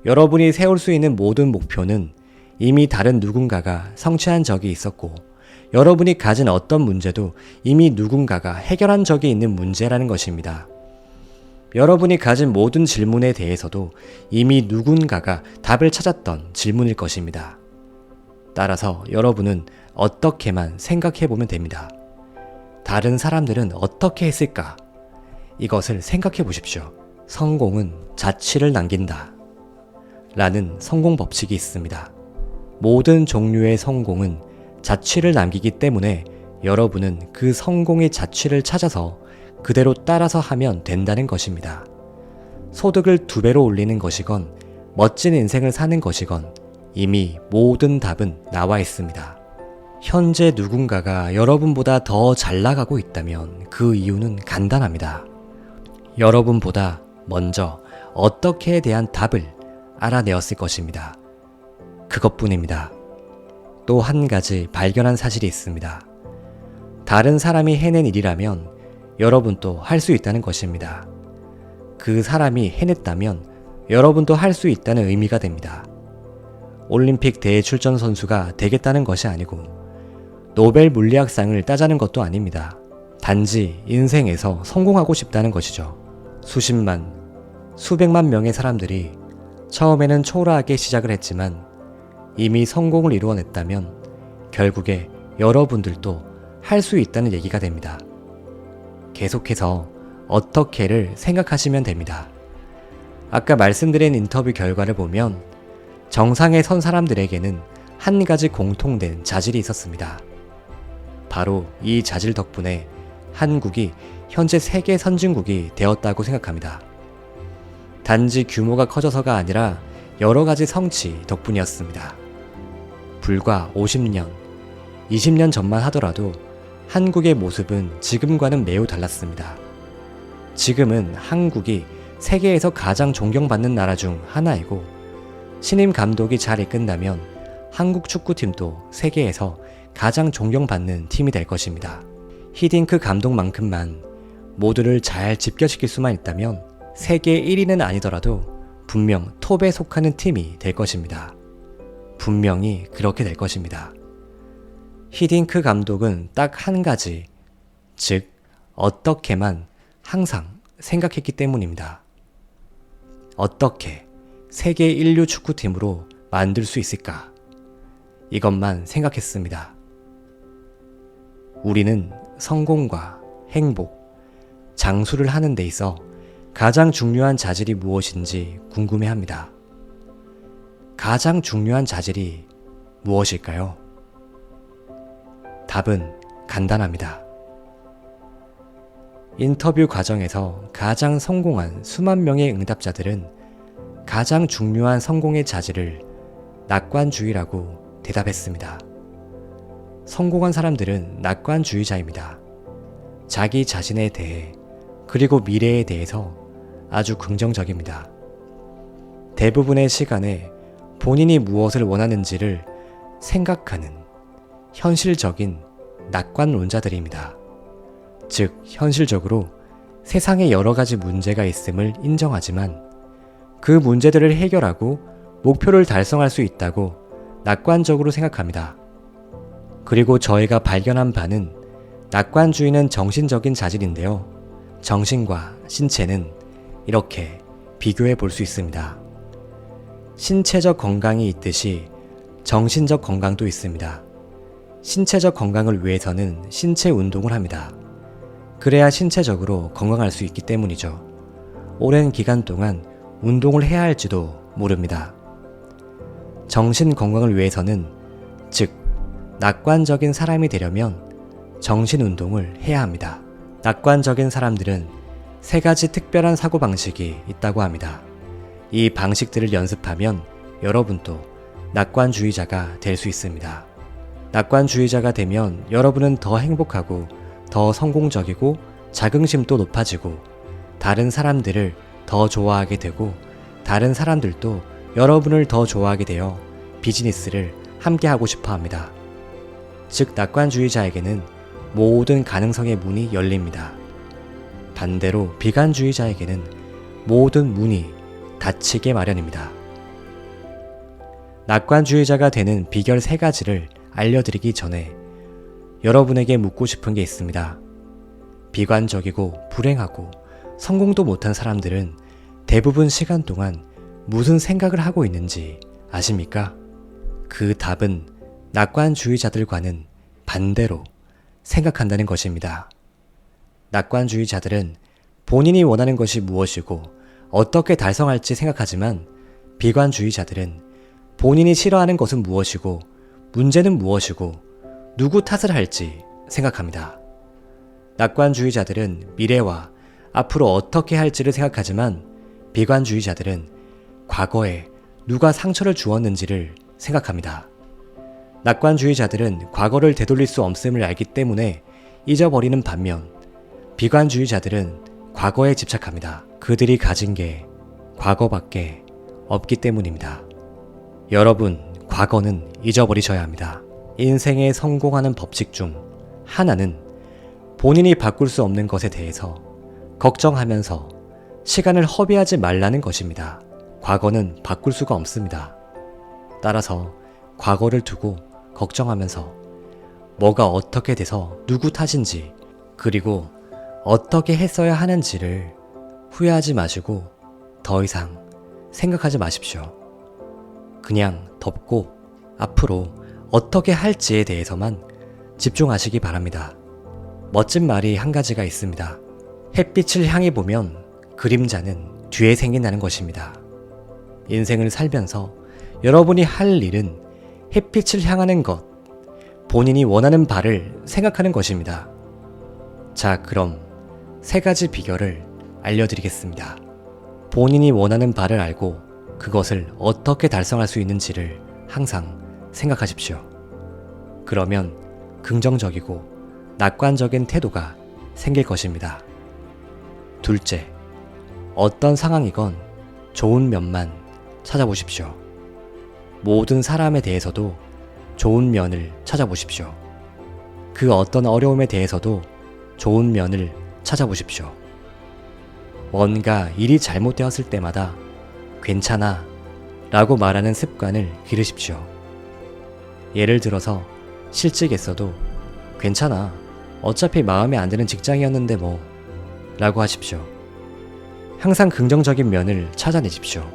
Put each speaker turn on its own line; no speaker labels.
여러분이 세울 수 있는 모든 목표는 이미 다른 누군가가 성취한 적이 있었고, 여러분이 가진 어떤 문제도 이미 누군가가 해결한 적이 있는 문제라는 것입니다. 여러분이 가진 모든 질문에 대해서도 이미 누군가가 답을 찾았던 질문일 것입니다. 따라서 여러분은 어떻게만 생각해 보면 됩니다. 다른 사람들은 어떻게 했을까? 이것을 생각해 보십시오. 성공은 자취를 남긴다. 라는 성공 법칙이 있습니다. 모든 종류의 성공은 자취를 남기기 때문에 여러분은 그 성공의 자취를 찾아서 그대로 따라서 하면 된다는 것입니다. 소득을 2배로 올리는 것이건 멋진 인생을 사는 것이건 이미 모든 답은 나와 있습니다. 현재 누군가가 여러분보다 더 잘 나가고 있다면 그 이유는 간단합니다. 여러분보다 먼저 어떻게에 대한 답을 알아내었을 것입니다. 그것뿐입니다. 또 한 가지 발견한 사실이 있습니다. 다른 사람이 해낸 일이라면 여러분도 할 수 있다는 것입니다. 그 사람이 해냈다면 여러분도 할 수 있다는 의미가 됩니다. 올림픽 대회 출전 선수가 되겠다는 것이 아니고 노벨 물리학상을 따자는 것도 아닙니다. 단지 인생에서 성공하고 싶다는 것이죠. 수십만, 수백만 명의 사람들이 처음에는 초라하게 시작을 했지만 이미 성공을 이루어냈다면 결국에 여러분들도 할 수 있다는 얘기가 됩니다. 계속해서 어떻게를 생각하시면 됩니다. 아까 말씀드린 인터뷰 결과를 보면 정상에 선 사람들에게는 한 가지 공통된 자질이 있었습니다. 바로 이 자질 덕분에 한국이 현재 세계 선진국이 되었다고 생각합니다. 단지 규모가 커져서가 아니라 여러 가지 성취 덕분이었습니다. 불과 50년, 20년 전만 하더라도 한국의 모습은 지금과는 매우 달랐습니다. 지금은 한국이 세계에서 가장 존경받는 나라 중 하나이고 신임 감독이 잘 이끈다면 한국 축구팀도 세계에서 가장 존경받는 팀이 될 것입니다. 히딩크 감독만큼만 모두를 잘 집결시킬 수만 있다면 세계 1위는 아니더라도 분명 톱에 속하는 팀이 될 것입니다. 분명히 그렇게 될 것입니다. 히딩크 감독은 딱 한 가지, 즉 어떻게만 항상 생각했기 때문입니다. 어떻게 세계 인류 축구팀으로 만들 수 있을까? 이것만 생각했습니다. 우리는 성공과 행복, 장수를 하는 데 있어 가장 중요한 자질이 무엇인지 궁금해합니다. 가장 중요한 자질이 무엇일까요? 답은 간단합니다. 인터뷰 과정에서 가장 성공한 수만 명의 응답자들은 가장 중요한 성공의 자질을 낙관주의라고 대답했습니다. 성공한 사람들은 낙관주의자입니다. 자기 자신에 대해 그리고 미래에 대해서 아주 긍정적입니다. 대부분의 시간에 본인이 무엇을 원하는지를 생각하는 현실적인 낙관론자들입니다. 즉, 현실적으로 세상에 여러 가지 문제가 있음을 인정하지만 그 문제들을 해결하고 목표를 달성할 수 있다고 낙관적으로 생각합니다. 그리고 저희가 발견한 바는 낙관주의는 정신적인 자질인데요. 정신과 신체는 이렇게 비교해 볼 수 있습니다. 신체적 건강이 있듯이 정신적 건강도 있습니다. 신체적 건강을 위해서는 신체 운동을 합니다. 그래야 신체적으로 건강할 수 있기 때문이죠. 오랜 기간 동안 운동을 해야 할지도 모릅니다. 정신 건강을 위해서는, 즉 낙관적인 사람이 되려면 정신 운동을 해야 합니다. 낙관적인 사람들은 3가지 특별한 사고방식이 있다고 합니다. 이 방식들을 연습하면 여러분도 낙관주의자가 될 수 있습니다. 낙관주의자가 되면 여러분은 더 행복하고 더 성공적이고 자긍심도 높아지고 다른 사람들을 더 좋아하게 되고 다른 사람들도 여러분을 더 좋아하게 되어 비즈니스를 함께 하고 싶어 합니다. 즉, 낙관주의자에게는 모든 가능성의 문이 열립니다. 반대로 비관주의자에게는 모든 문이 닫히게 마련입니다. 낙관주의자가 되는 비결 3가지를 알려드리기 전에 여러분에게 묻고 싶은 게 있습니다. 비관적이고 불행하고 성공도 못한 사람들은 대부분 시간 동안 무슨 생각을 하고 있는지 아십니까? 그 답은 낙관주의자들과는 반대로 생각한다는 것입니다. 낙관주의자들은 본인이 원하는 것이 무엇이고 어떻게 달성할지 생각하지만 비관주의자들은 본인이 싫어하는 것은 무엇이고 문제는 무엇이고 누구 탓을 할지 생각합니다. 낙관주의자들은 미래와 앞으로 어떻게 할지를 생각하지만 비관주의자들은 과거에 누가 상처를 주었는지를 생각합니다. 낙관주의자들은 과거를 되돌릴 수 없음을 알기 때문에 잊어버리는 반면 비관주의자들은 과거에 집착합니다. 그들이 가진 게 과거밖에 없기 때문입니다. 여러분, 과거는 잊어버리셔야 합니다. 인생에 성공하는 법칙 중 하나는 본인이 바꿀 수 없는 것에 대해서 걱정하면서 시간을 허비하지 말라는 것입니다. 과거는 바꿀 수가 없습니다. 따라서 과거를 두고 걱정하면서 뭐가 어떻게 돼서 누구 탓인지 그리고 어떻게 했어야 하는지를 후회하지 마시고 더 이상 생각하지 마십시오. 그냥 덮고 앞으로 어떻게 할지에 대해서만 집중하시기 바랍니다. 멋진 말이 한 가지가 있습니다. 햇빛을 향해 보면 그림자는 뒤에 생긴다는 것입니다. 인생을 살면서 여러분이 할 일은 햇빛을 향하는 것, 본인이 원하는 바를 생각하는 것입니다. 자, 그럼 3가지 비결을 알려드리겠습니다. 본인이 원하는 바를 알고 그것을 어떻게 달성할 수 있는지를 항상 생각하십시오. 그러면 긍정적이고 낙관적인 태도가 생길 것입니다. 둘째, 어떤 상황이건 좋은 면만 찾아보십시오. 모든 사람에 대해서도 좋은 면을 찾아보십시오. 그 어떤 어려움에 대해서도 좋은 면을 찾아보십시오. 뭔가 일이 잘못되었을 때마다 괜찮아 라고 말하는 습관을 기르십시오. 예를 들어서 실직했어도 괜찮아, 어차피 마음에 안 드는 직장이었는데 뭐 라고 하십시오. 항상 긍정적인 면을 찾아내십시오.